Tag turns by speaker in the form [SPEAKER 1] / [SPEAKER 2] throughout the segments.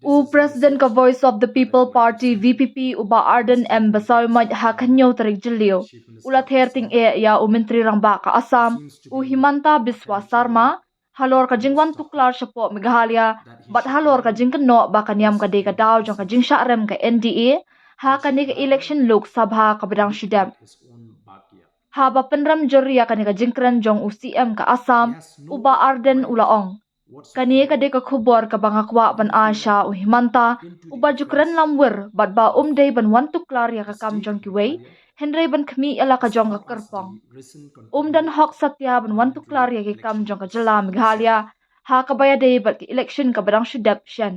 [SPEAKER 1] U President ka Voice of the People Party VPP u Bah Ardent Basawi maj ha kanyo tarik jilio. Ula Ther ting ya u menteri rang ba ka Assam u Himanta Biswa Sarma halor ka jingwan tuklar syapo Meghalaya bat halor ka jingken no ba ka niam ka de ka daw jong ka jing syarem ka NDA ha ka ni ka election Lok Sabha ka bedang syudam. Ha ba penram jori ya ka ni ka jingkren jong u CM ka Assam u Bah Ardent ulaong. Kani kade ka khubor ka bangakwa ban Asha u Himanta u bajukran lamwer bat ba day ban wan tuklar ya ka kam jong kiwei henry ban khmi ala ka jong ka kerpong dan hok satya ban wan tuklar ya ka kam jong ka jela Meghalaya ha ka baya day bat ki election ka badang shudap shan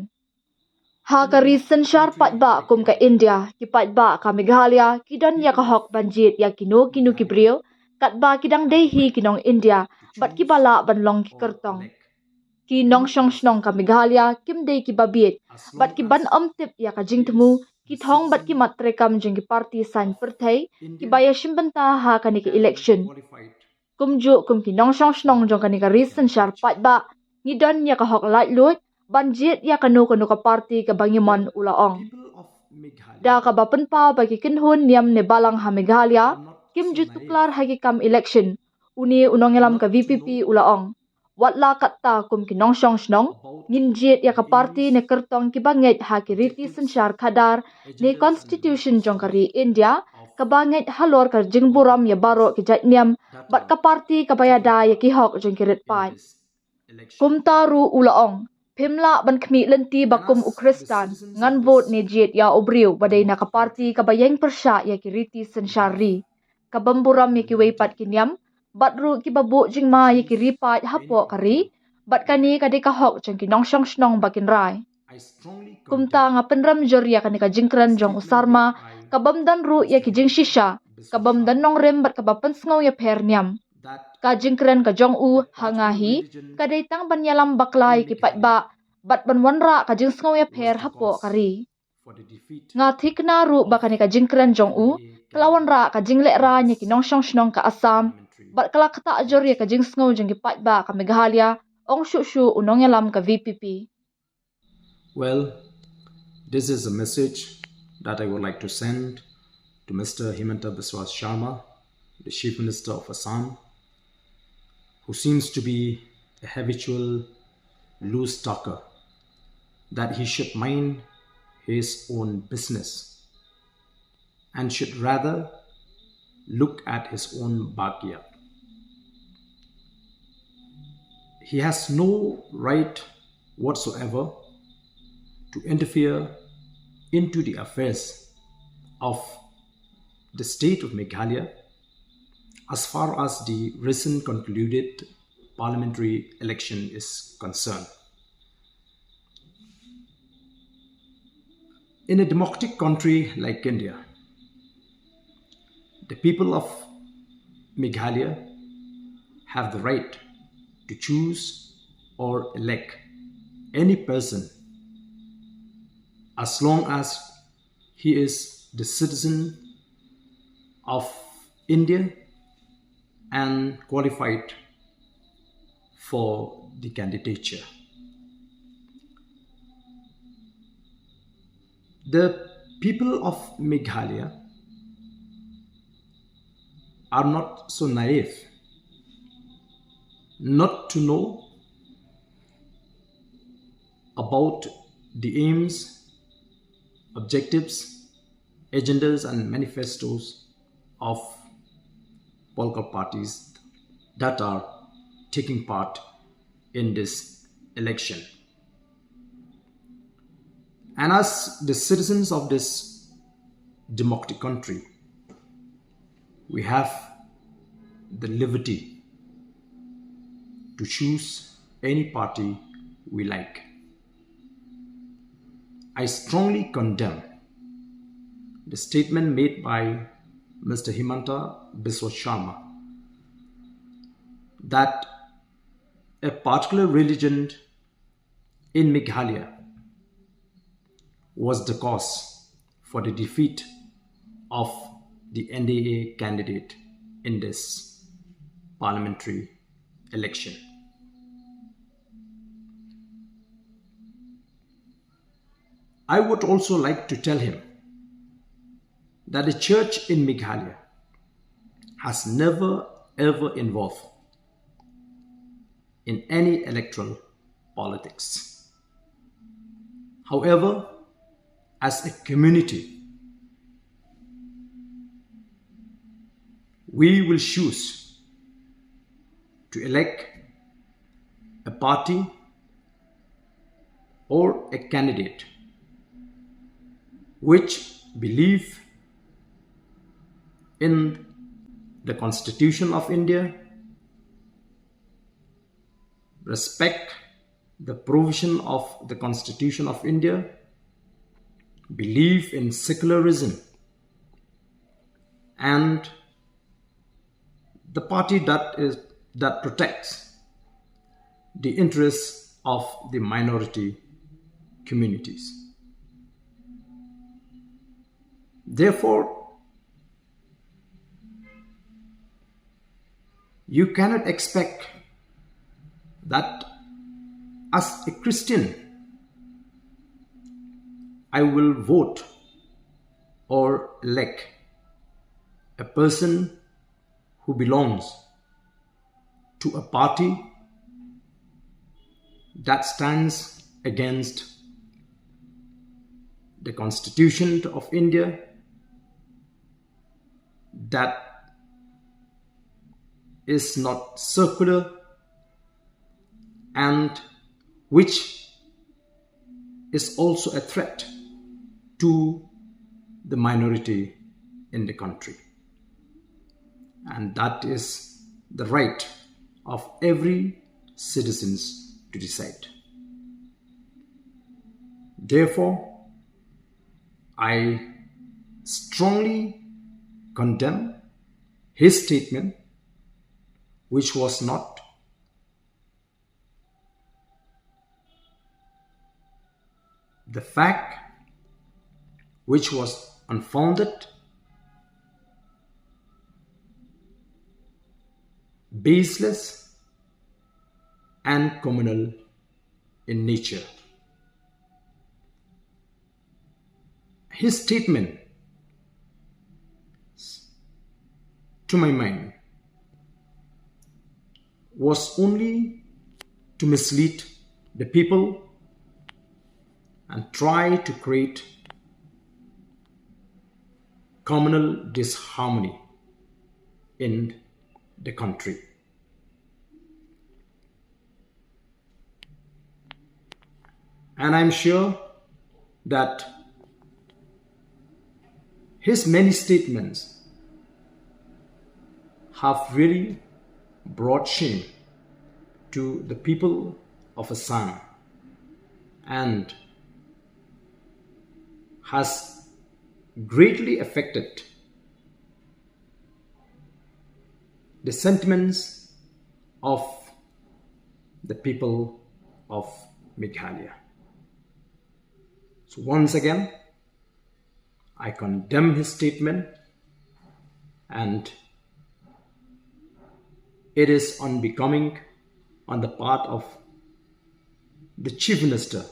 [SPEAKER 1] ha ka recent shar paidbah kum ka India ki paidbah ka Meghalaya ki don ya ka hok ban jied ya kinu ki brio kat ba kidang day hi kinong India bat ki bala ban long ki kertong ki nong shong shnong ka Meghalaya kim day ki babiet bat ki ban tip ya ka jing temu ki thong bat ki matre kam jing ki party san perthai ki baya shimbanta ha ka ni ki election kum ki nong shong shnong jong ka ni ka recent shar paidbah ni don ya ka hok light lut ban jet ya ka no ka party ka bangimon ulaong da ka bapen pa ba ki kinhun niam ne balang ha Meghalaya kim ju tuklar ha ki kam election uni unong elam ka VPP ulaong watla katta kum ki nong shong shnong ngin jied ya ka party ne kertong ki banget ha ki riti sensyar kadar ne constitution jong kari India ka banget halor ka jingburam ya baro ki jat niam bat ka party ka bayada ya ki hok jong ki ret pai kum taru ulaong pimla ban khmi lenti bakum u Kristan ngan vote ne jied ya obriu badai na ka party ka bayeng persya ya ki riti sensyar ri ka bamburam ya ki weipat ki niam bat ru ki babu jing ma ye ki ripat hapo kari bat kani ka de ka hok jeng ki nong shong shnong bakin rai kumta nga penram jor ya kani ka jingkran jong usarma ka bamdan ru ya ki jing shisha ka bamdan nong rem bat ka bapen sngaw ya pher niam ka jingkran ka jong u hangahi ka de tang ban yalam baklai ki paidbah bat ban wanra ka jing sngaw ya pher hapo kari nga thikna ru bakani ka jingkran jong u kelawan ra ka jingle ra nya ki nong shong shnong ka Assam bat kala kata ajor ya ka jing sngaw jeng ki paidbah ka Meghalaya ong shu unong yalam ka VPP.
[SPEAKER 2] This is a message that I would like to send to Mr. Himanta Biswa Sharma, the Chief Minister of Assam, who seems to be a habitual loose talker, that he should mind his own business and should rather look at his own backyard. He has no right whatsoever to interfere into the affairs of the state of Meghalaya as far as the recent concluded parliamentary election is concerned. In a democratic country like India, the people of Meghalaya have the right to choose or elect any person as long as he is the citizen of India and qualified for the candidature. The people of Meghalaya are not so naive not to know about the aims, objectives, agendas and manifestos of political parties that are taking part in this election. And as the citizens of this democratic country, we have the liberty to choose any party we like. I strongly condemn the statement made by Mr. Himanta Biswa Sharma that a particular religion in Meghalaya was the cause for the defeat of the NDA candidate in this parliamentary election. I would also like to tell him that the church in Meghalaya has never ever involved in any electoral politics. However, as a community, we will choose to elect a party or a candidate which believe in the Constitution of India, respect the provision of the Constitution of India, believe in secularism, and the party that protects the interests of the minority communities. Therefore, you cannot expect that as a Christian, I will vote or elect a person who belongs to a party that stands against the Constitution of India, that is not circular, and which is also a threat to the minority in the country. And that is the right of every citizen to decide. Therefore, I strongly condemn his statement, which was not the fact, which was unfounded, baseless, and communal in nature. His statement, to my mind, was only to mislead the people and try to create communal disharmony in the country. And I'm sure that his many statements have really brought shame to the people of Assam and has greatly affected the sentiments of the people of Meghalaya. So once again, I condemn his statement, and it is unbecoming on the part of the Chief Minister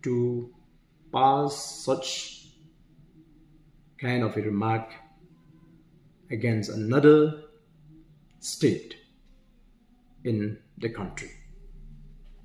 [SPEAKER 2] to pass such kind of a remark against another state in the country.